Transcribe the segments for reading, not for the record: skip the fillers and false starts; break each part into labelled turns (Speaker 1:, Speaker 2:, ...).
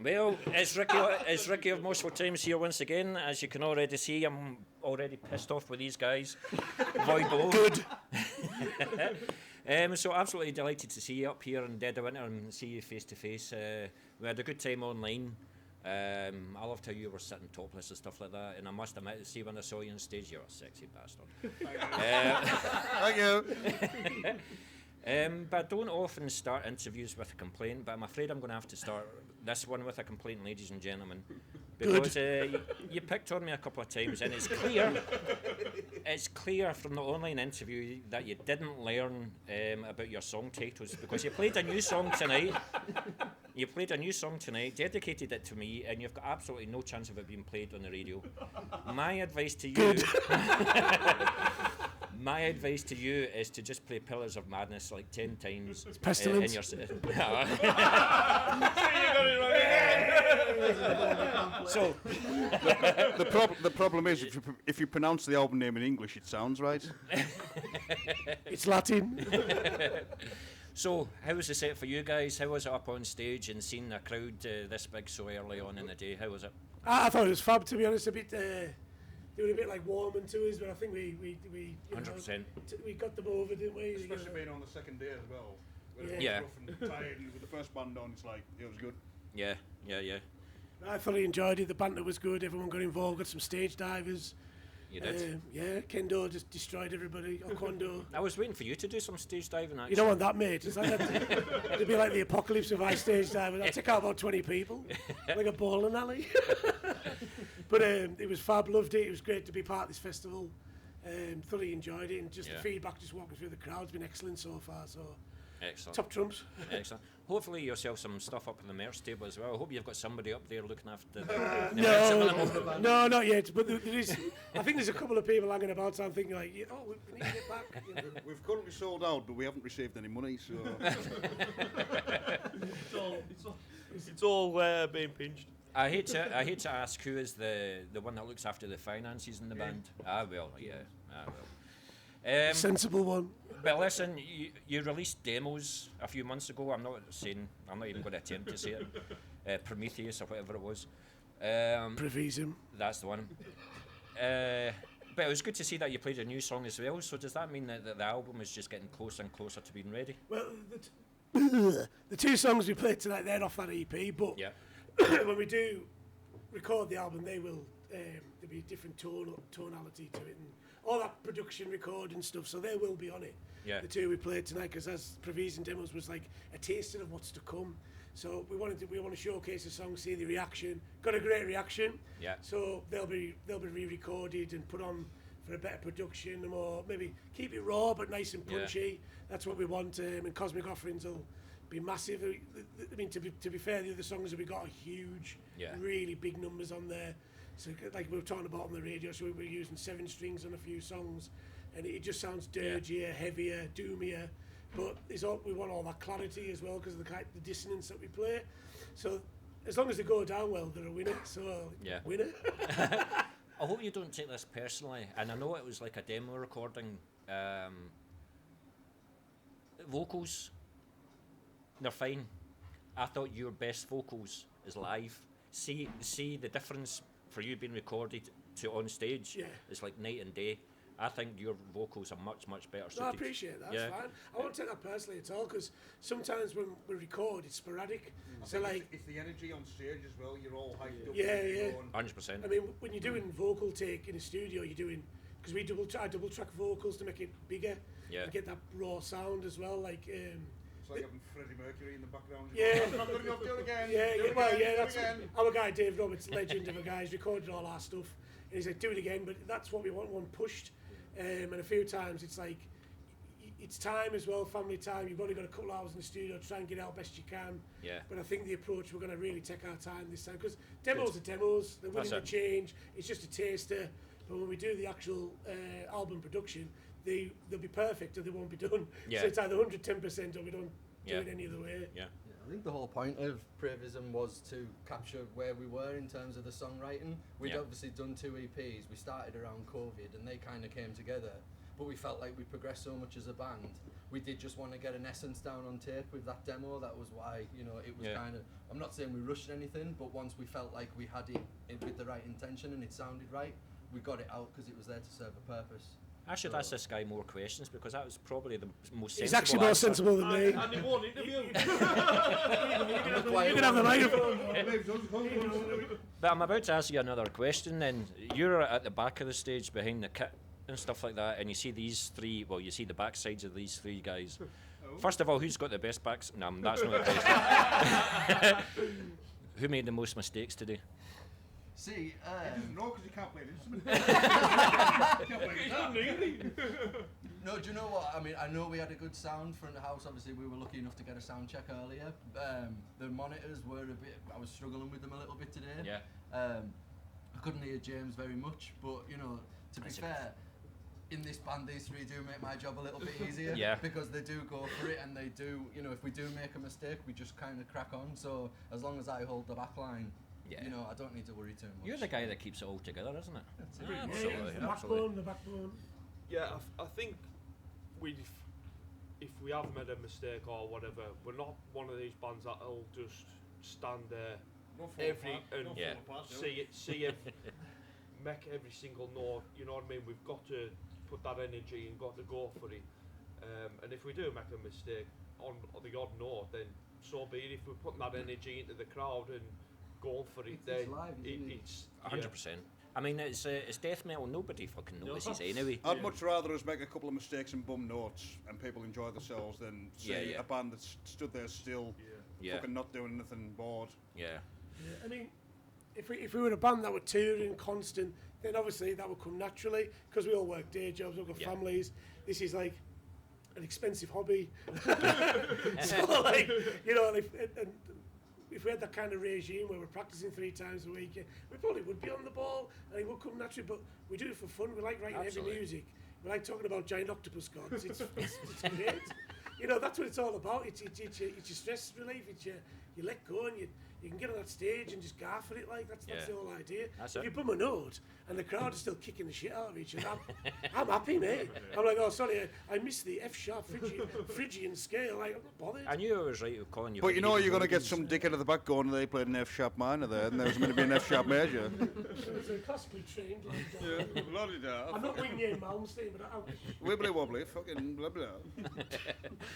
Speaker 1: Well, it's Ricky of Multiple Times here once again. As you can already see, I'm already pissed off with these guys. Void below.
Speaker 2: Good.
Speaker 1: So absolutely delighted to see you up here in Dead of Winter and see you face to face. We had a good time online. I loved how you were sitting topless and stuff like that. And I must admit, see when I saw you on stage, you're a sexy bastard.
Speaker 2: Thank you.
Speaker 1: But I don't often start interviews with a complaint, but I'm afraid I'm going to have to start this one with a complaint, ladies and gentlemen. Because you picked on me a couple of times, and it's clear from the online interview that you didn't learn about your song titles, because you played a new song tonight. You played a new song tonight, dedicated it to me, and you've got absolutely no chance of it being played on the radio. My advice to you... My advice to you is to just play Pillars of Madness like 10 times.
Speaker 2: It's Pestilence.
Speaker 1: In your So
Speaker 2: the problem is if you pronounce the album name in English, it sounds right.
Speaker 3: It's Latin.
Speaker 1: So, how was the set for you guys? How was it up on stage and seeing a crowd this big so early on in the day? How was it?
Speaker 3: I thought it was fab, to be honest. They were a bit like warming to us, but I think we
Speaker 1: 100%.
Speaker 3: We got them over, didn't we?
Speaker 2: Especially being on the second day as well.
Speaker 1: Yeah.
Speaker 2: Rough and tired, and with the first band on, it's like, it was good.
Speaker 1: Yeah.
Speaker 3: I thoroughly enjoyed it. The banter was good. Everyone got involved. Got some stage divers.
Speaker 1: You did?
Speaker 3: Yeah, Kendo just destroyed everybody. Or Kwando.
Speaker 1: I was waiting for you to do some stage diving, actually.
Speaker 3: You don't want that, mate. It's like it'd be like the apocalypse if I stage dive. I'd take out about 20 people, like a bowling alley. But it was fab. Loved it. It was great to be part of this festival. Thoroughly enjoyed it, and just the feedback, just walking through the crowd's been excellent so far. So
Speaker 1: excellent.
Speaker 3: Top trumps.
Speaker 1: Excellent. Hopefully yourself some stuff up in the merch table as well. I hope you've got somebody up there looking after the
Speaker 3: No, not yet. But there is. I think there's a couple of people hanging about. So I'm thinking like, we need to get back. You know.
Speaker 2: We've currently sold out, but we haven't received any money. So
Speaker 4: it's all being pinched.
Speaker 1: I hate to ask who is the one that looks after the finances in the band. I will.
Speaker 3: Sensible one.
Speaker 1: But listen, you released demos a few months ago. I'm not even going to attempt to say it. Prometheus or whatever it was.
Speaker 3: Provisum.
Speaker 1: That's the one. But it was good to see that you played a new song as well. So does that mean that the album is just getting closer and closer to being ready?
Speaker 3: Well, the two songs we played tonight, they're off that EP. But when we do record the album, there'll be a different tonality to it and all that production recording stuff, so they will be on it.
Speaker 1: Yeah.
Speaker 3: The two we played tonight, because as Provision Demos was like a taster of what's to come. So we want to showcase the song, see the reaction. Got a great reaction.
Speaker 1: Yeah.
Speaker 3: So they'll be re-recorded and put on for a better production, or maybe keep it raw but nice and punchy. That's what we want. And Cosmic Offerings will be massive. I mean, to be fair, the other songs that we got are huge, really big numbers on there. So like we were talking about on the radio, so we were using 7 strings on a few songs, and it just sounds dirtier, heavier, doomier. But we want all that clarity as well because of the dissonance that we play. So as long as they go down well, they're a winner. So winner.
Speaker 1: I hope you don't take this personally, and I know it was like a demo recording. Vocals, they're fine. I thought your best vocals is live. See the difference for you being recorded to on stage.
Speaker 3: Yeah.
Speaker 1: It's like night and day. I think your vocals are much better suited.
Speaker 3: No, I appreciate that. That's fine. I won't take that personally at all, because sometimes when we record, it's sporadic. So like,
Speaker 2: it's the energy on stage as well. You're all hyped up.
Speaker 3: Yeah.
Speaker 1: 100%.
Speaker 3: I mean, when you're doing vocal take in a studio, you're doing, because I double track vocals to make it bigger.
Speaker 1: Yeah.
Speaker 3: And get that raw sound as well. Like.
Speaker 2: It's like having Freddie Mercury in the background.
Speaker 3: Yeah.
Speaker 2: I'm not going to go do it again.
Speaker 3: That's our guy Dave Roberts, legend of a guy. He's recorded all our stuff, and he's like, do it again. But that's what we want. One pushed, and a few times it's like, it's time as well, family time. You've only got a couple of hours in the studio to try and get out best you can.
Speaker 1: Yeah.
Speaker 3: But I think the approach, we're going to really take our time this time, because demos are demos. They're willing to change. It's just a taster. But when we do the actual album production, they'll be perfect or they won't be done.
Speaker 1: Yeah.
Speaker 3: So it's either 110% or we don't do it any other way.
Speaker 1: Yeah.
Speaker 5: I think the whole point of Pravism was to capture where we were in terms of the songwriting. We'd obviously done 2 EPs. We started around COVID and they kind of came together. but we felt like we progressed so much as a band. We did just want to get an essence down on tape with that demo. That was why, you know, it was kind of, I'm not saying we rushed anything, but once we felt like we had it with the right intention and it sounded right, we got it out because it was there to serve a purpose.
Speaker 1: I should ask this guy more questions because that was probably the most sensible.
Speaker 3: He's actually more
Speaker 1: answer.
Speaker 3: sensible than me.
Speaker 4: And he won't interview.
Speaker 3: You can have the microphone.
Speaker 1: But I'm about to ask you another question. Then you're at the back of the stage behind the kit and stuff like that, and you see these three. Well, you see the backsides of these three guys. First of all, who's got the best backs? No, that's not the question. Who made the most mistakes today?
Speaker 5: See,
Speaker 2: No, because you can't play an instrument.
Speaker 5: no, do you know what? I mean, I know we had a good sound from the house. Obviously, we were lucky enough to get a sound check earlier. The monitors were a bit. I was struggling with them a little bit today.
Speaker 1: Yeah.
Speaker 5: I couldn't hear James very much, but you know, to be fair, in this band, these three do make my job a little bit easier.
Speaker 1: Yeah.
Speaker 5: Because they do go for it, and they do. You know, if we do make a mistake, we just kind of crack on. So as long as I hold the back line.
Speaker 1: Yeah.
Speaker 5: You know, I don't need to worry too much.
Speaker 1: You're the guy that keeps it all together, isn't it?
Speaker 3: Yeah,
Speaker 1: Absolutely,
Speaker 3: the
Speaker 1: absolutely.
Speaker 3: backbone.
Speaker 4: Yeah, I think if we have made a mistake or whatever, we're not one of these bands that'll just stand there make every single note. You know what I mean? We've got to put that energy and got to go for it. And if we do make a mistake on the odd note, then so be it. If we're putting that energy into the crowd and going for it, then it's
Speaker 1: 100%. I mean, it's death metal. Nobody fucking notices anyway.
Speaker 2: I'd much rather us make a couple of mistakes and bum notes and people enjoy themselves than see a band that's stood there still, fucking not doing anything, bored.
Speaker 1: Yeah.
Speaker 3: I mean, if we were a band that were touring constant, then obviously that would come naturally because we all work day jobs, we've got families. This is like an expensive hobby. So like, you know, if we had that kind of regime where we're practicing 3 times a week, we probably would be on the ball and it would come naturally, but we do it for fun. We like writing heavy music. We like talking about giant octopus gods. It's great. You know, that's what it's all about. It's your stress relief. It's you let go and you can get on that stage and just gaff at it. Like that's the whole idea. If you bum a note and the crowd is still kicking the shit out of each other, I'm happy, mate. I'm like, oh sorry, I missed the F sharp Phrygian scale. Like, I'm not bothered.
Speaker 1: I knew I was right with calling you.
Speaker 2: But you know you're going to get some dickhead at the back going, they played an F sharp minor there, and there was meant to be an F sharp major.
Speaker 3: So classically trained. Like,
Speaker 2: Bloody da.
Speaker 3: I'm not winging Malmsteen, but I wish.
Speaker 2: Wibbly wobbly, fucking blah blah.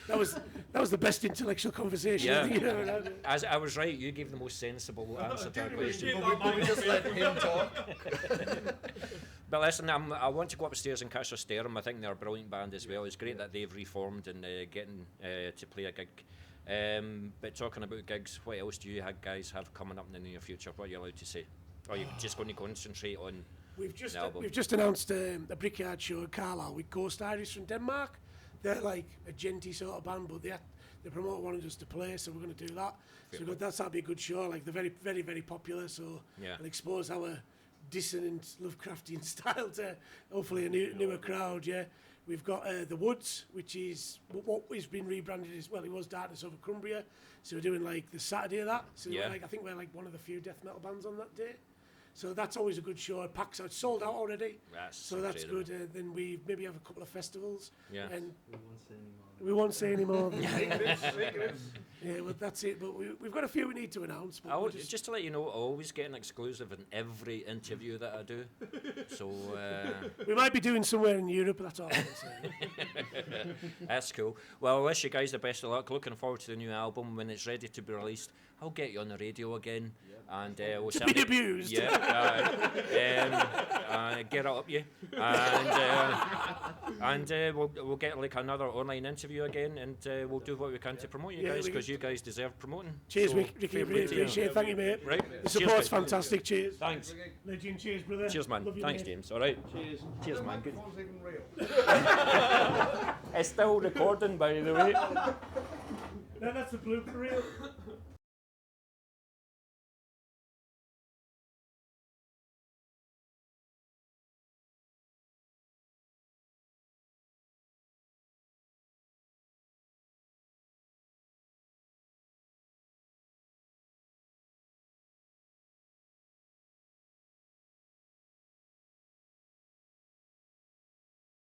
Speaker 3: That was the best intellectual conversation.
Speaker 1: Yeah.
Speaker 3: I think you've ever had.
Speaker 1: As I was right, you gave the most sensible answer to that question.
Speaker 5: We just let him talk.
Speaker 1: But listen, I want to go upstairs and catch a Sterm. I think they're a brilliant band as well. It's great that they've reformed and getting to play a gig. But talking about gigs, what else do you guys have coming up in the near future? What are you allowed to say? Or are you just going to concentrate on
Speaker 3: We've just
Speaker 1: the album?
Speaker 3: we've just announced a Brickyard show in Carlisle with Ghost Irish from Denmark. They're like a genty sort of band, but the promoter wanted us to play, so we're going to do that. So that'll be a good show. Like they're very, very, very popular. So it'll expose our dissonant Lovecraftian style to hopefully a newer crowd. Yeah, we've got The Woods, which is what has been rebranded as well. It was Darkness Over Cumbria. So we're doing like the Saturday of that. So I think we're like one of the few death metal bands on that day. So that's always a good show. It packs out, sold out already. So that's good. Then we maybe have a couple of festivals.
Speaker 1: Yeah.
Speaker 3: And we won't say any more. Yeah, well, that's it. But we've got a few we need to announce. But
Speaker 1: just to let you know, I always get an exclusive in every interview that I do. So
Speaker 3: we might be doing somewhere in Europe, but that's all I can say.
Speaker 1: That's cool. Well, I wish you guys the best of luck. Looking forward to the new album when it's ready to be released. I'll get you on the radio again, and we'll
Speaker 3: to be abused.
Speaker 1: Yeah, get it up you, and we'll get like another online interview again, and we'll do what we can to promote you guys because you guys deserve promoting.
Speaker 3: Cheers,
Speaker 1: so
Speaker 3: Ricky. Really appreciate it. Thank you, mate.
Speaker 1: Right,
Speaker 3: the support's
Speaker 1: cheers, mate.
Speaker 3: fantastic. Cheers.
Speaker 1: Thanks.
Speaker 3: Legend. Cheers, brother.
Speaker 1: Cheers, man.
Speaker 3: Love you,
Speaker 1: Thanks,
Speaker 3: mate.
Speaker 1: James. All right.
Speaker 3: Cheers.
Speaker 1: Cheers, man. Good.
Speaker 2: Even real.
Speaker 1: It's still recording, by the way.
Speaker 3: No, that's the blooper reel.